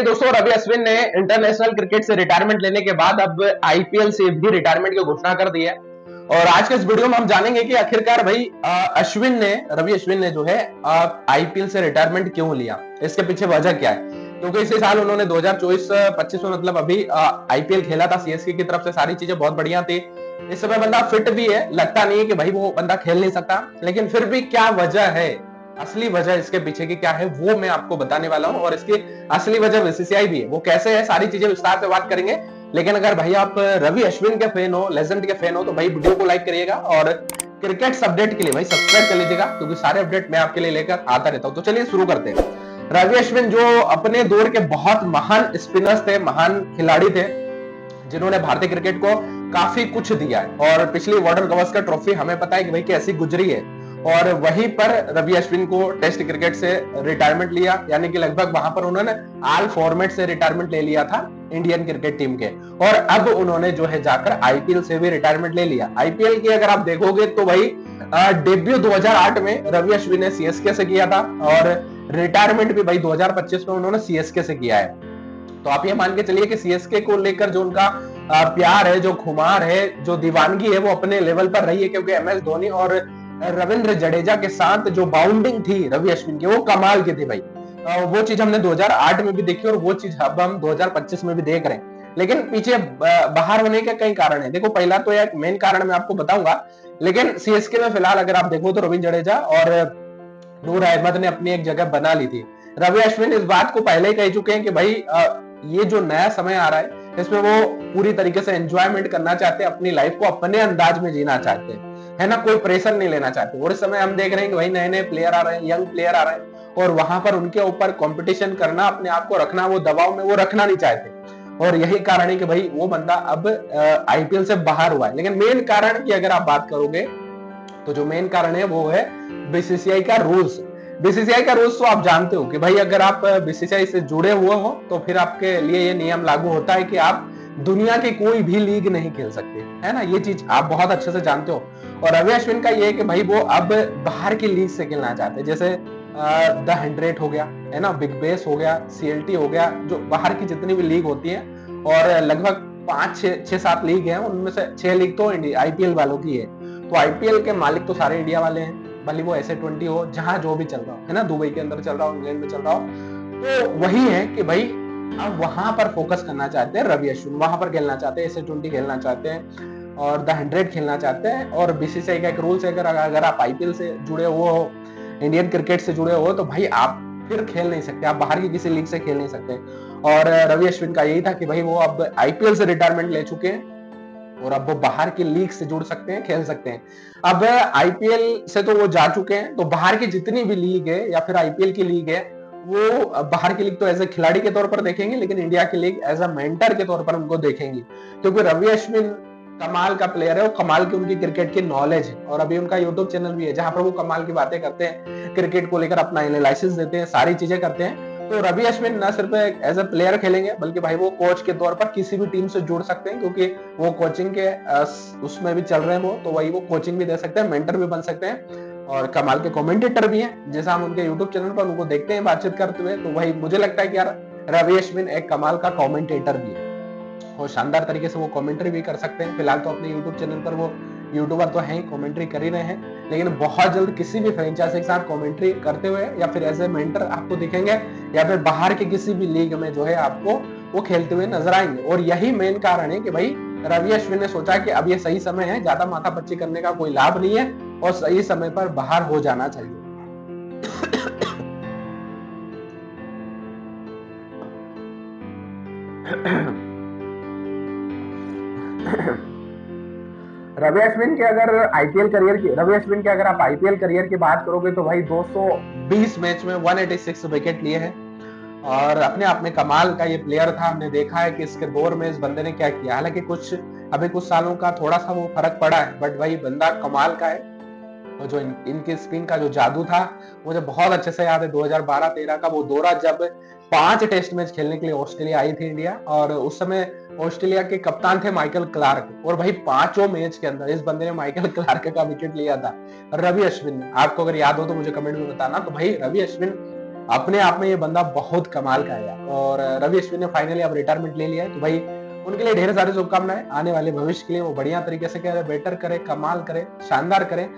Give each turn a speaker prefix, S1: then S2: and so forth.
S1: दोस्तों, रवि अश्विन ने international cricket से रिटायरमेंट लेने के बाद अब आईपीएल से भी रिटायरमेंट की घोषणा कर दी है। और आज के इस वीडियो में हम जानेंगे कि आखिरकार भाई रवि अश्विन ने जो है आईपीएल से रिटायरमेंट क्यों लिया, इसके पीछे वजह क्या है। क्योंकि इसी साल उन्होंने 2024-25 में मतलब अभी आईपीएल खेला था सीएसके की तरफ से, सारी चीजें बहुत बढ़िया थी। इस समय बंदा फिट भी है, लगता नहीं है कि भाई वो बंदा खेल नहीं सकता, लेकिन फिर भी क्या वजह है, असली वजह इसके पीछे की क्या है वो मैं आपको बताने वाला हूं। और इसकी असली वजह बीसीसीआई भी है, वो कैसे है, सारी चीजें विस्तार से बात करेंगे। लेकिन अगर भाई आप रवि अश्विन के फैन हो, लेजेंड के फैन हो, तो भाई वीडियो को लाइक करिएगा और क्रिकेट अपडेट के लिए भाई सब्सक्राइब कर लीजिएगा, क्योंकि सारे अपडेट मैं आपके लिए लेकर आता रहता हूं। तो चलिए शुरू करते हैं। रवि अश्विन जो अपने दौर के बहुत महान स्पिनर्स थे, महान खिलाड़ी थे, जिन्होंने भारतीय क्रिकेट को काफी कुछ दिया है। और पिछली वाटर गवस्कर ट्रॉफी हमें पता है कि भाई कैसी गुजरी है। और वहीं पर रवि अश्विन को टेस्ट क्रिकेट से रिटायरमेंट लिया, यानी कि लगभग वहां पर उन्होंने ऑल फॉर्मेट से रिटायरमेंट ले लिया था इंडियन क्रिकेट टीम के। और अब उन्होंने जो है जाकर आईपीएल से भी रिटायरमेंट ले लिया। आईपीएल की अगर आप देखोगे तो भाई डेब्यू 2008 में रवि अश्विन ने सीएसके से किया था, और रिटायरमेंट भी भाई 2025 में उन्होंने सीएसके से किया है। तो आप ये मान के चलिए कि सीएसके को लेकर जो उनका प्यार है, जो खुमार है, जो दीवानगी है, वो अपने लेवल पर रही है। क्योंकि एमएस धोनी और रविंद्र जडेजा के साथ जो बाउंडिंग थी रवि अश्विन की, वो कमाल की थी भाई। वो चीज हमने 2008 में भी देखी और वो चीज अब हम 2025 में भी देख रहे हैं। लेकिन पीछे बाहर होने के कई कारण है। देखो, पहला तो एक मेन कारण मैं आपको बताऊंगा, लेकिन सीएसके में फिलहाल अगर आप देखो तो रविंद्र जडेजा और नूर अहमद ने अपनी एक जगह बना ली थी। रवि अश्विन इस बात को पहले ही कह चुके हैं कि भाई ये जो नया समय आ रहा है, इसमें वो पूरी तरीके से एंजॉयमेंट करना चाहते हैं, अपनी लाइफ को अपने अंदाज में जीना चाहते हैं, है ना, कोई प्रेशर नहीं लेना चाहते। और इस समय हम देख रहे हैं कि भाई नए नए प्लेयर आ रहे हैं, यंग प्लेयर आ रहे हैं, और वहां पर उनके ऊपर कंपटीशन करना, अपने आप को रखना, वो दबाव में वो रखना नहीं चाहते। और यही कारण है कि भाई वो बंदा अब आईपीएल से बाहर हुआ है। लेकिन मेन कारण की अगर आप बात करोगे तो जो मेन कारण है वो है बीसीसीआई का रूल्स। बीसीसीआई का रूल्स तो आप जानते हो कि भाई अगर आप बीसीसीआई से जुड़े हुए हो तो फिर आपके लिए ये नियम लागू होता है कि आप दुनिया की कोई भी लीग नहीं खेल सकते, है ना, ये चीज आप बहुत अच्छे से जानते हो। और रवि अश्विन का ये है कि भाई वो अब बाहर की लीग से खेलना चाहते हैं, जैसे द 100 हो गया, है ना, बिग बेस हो गया, सीएलटी हो गया, जो बाहर की जितनी भी लीग होती है। और लगभग 5 6 7 लीग है, उनमें से 6 लीग तो आईपीएल वालों की है। तो आईपीएल के मालिक तो सारे इंडिया वाले हैं, भले वो ऐसे 20 हो, जहां जो भी चल रहा हो, है ना, दुबई के अंदर चल रहा हो, इंग्लैंड में चल रहा हो। तो वही है कि भाई अब वहां पर फोकस करना चाहते हैं रवि अश्विन, वहां पर खेलना चाहते हैं, ऐसे 20 खेलना चाहते हैं और द 100 खेलना चाहते हैं। और बीसीसीआई का एक रूल्स है, अगर आप आईपीएल से जुड़े हुए हो, इंडियन क्रिकेट से जुड़े हो, तो भाई आप फिर खेल नहीं सकते, आप बाहर की किसी लीग से खेल नहीं सकते। और रवि अश्विन का यही था कि भाई वो अब आईपीएल से रिटायरमेंट ले चुके हैं और अब वो बाहर की लीग से जुड़ सकते हैं, खेल सकते हैं। अब आईपीएल से तो वो जा चुके हैं, तो बाहर की जितनी भी लीग है या फिर आईपीएल की लीग है, वो बाहर की लीग तो एज ए खिलाड़ी के तौर पर देखेंगे, लेकिन इंडिया की लीग एज अ मेंटर के तौर पर उनको देखेंगे। क्योंकि रवि अश्विन कमाल का प्लेयर है और कमाल की उनकी क्रिकेट की नॉलेज है। और अभी उनका यूट्यूब चैनल भी है जहां पर वो कमाल की बातें करते हैं, क्रिकेट को लेकर अपना एनालिसिस देते हैं, सारी चीजें करते हैं। तो रवि अश्विन न सिर्फ एज अ प्लेयर खेलेंगे, बल्कि भाई वो कोच के तौर पर किसी भी टीम से जुड़ सकते हैं, क्योंकि वो कोचिंग के उसमें भी चल रहे हैं, वो तो वही वो कोचिंग भी दे सकते हैं, मेंटर भी बन सकते हैं, और कमाल के कमेंटेटर भी हैं। जैसा हम उनके यूट्यूब चैनल पर उनको देखते हैं बातचीत करते हुए, तो वही मुझे लगता है कि यार रवि अश्विन एक कमाल का कमेंटेटर भी है और शानदार तरीके से वो कमेंट्री भी कर सकते हैं। फिलहाल तो अपने यूट्यूब चैनल पर वो यूट्यूबर तो हैं, कमेंट्री कर ही रहे हैं, लेकिन बहुत जल्द किसी भी फ्रेंचाइजी के साथ कमेंट्री करते हुए या फिर एज ए मेंटर आपको दिखेंगे, या फिर बाहर के किसी भी लीग में जो है आपको वो खेलते हुए नजर आएंगे। और यही मेन कारण है कि भाई रवि अश्विन ने सोचा कि अब ये सही समय है, ज्यादा माथापच्ची करने का कोई लाभ नहीं है और सही समय पर बाहर हो जाना चाहिए। रवि अश्विन के अगर आप आईपीएल करियर की बात करोगे तो भाई 220 मैच में 186 विकेट लिए हैं, और अपने आप में कमाल का ये प्लेयर था। हमने देखा है कि इसके दौर में इस बंदे ने क्या किया, हालांकि कुछ सालों का थोड़ा सा वो फर्क पड़ा है, बट भाई बंदा कमाल का है। और जो इनके स्पिन का जो जादू था, मुझे बहुत अच्छे से याद है 2012-13 का वो दौरा, जब 5 टेस्ट मैच खेलने के लिए ऑस्ट्रेलिया आई थी इंडिया, और उस समय ऑस्ट्रेलिया के कप्तान थे माइकल क्लार्क, और भाई 5 मैच के अंदर इस बंदे ने माइकल क्लार्क का विकेट लिया था, रवि अश्विन ने। आपको अगर याद हो तो मुझे कमेंट में बताना। तो भाई रवि अश्विन अपने आप में ये बंदा बहुत कमाल का है यार। और रवि अश्विन ने फाइनली अब रिटायरमेंट ले लिया है, तो भाई उनके लिए ढेर सारी शुभकामनाएं। आने वाले भविष्य के लिए वो बढ़िया तरीके से करे, बेटर करे, कमाल करे, शानदार करे।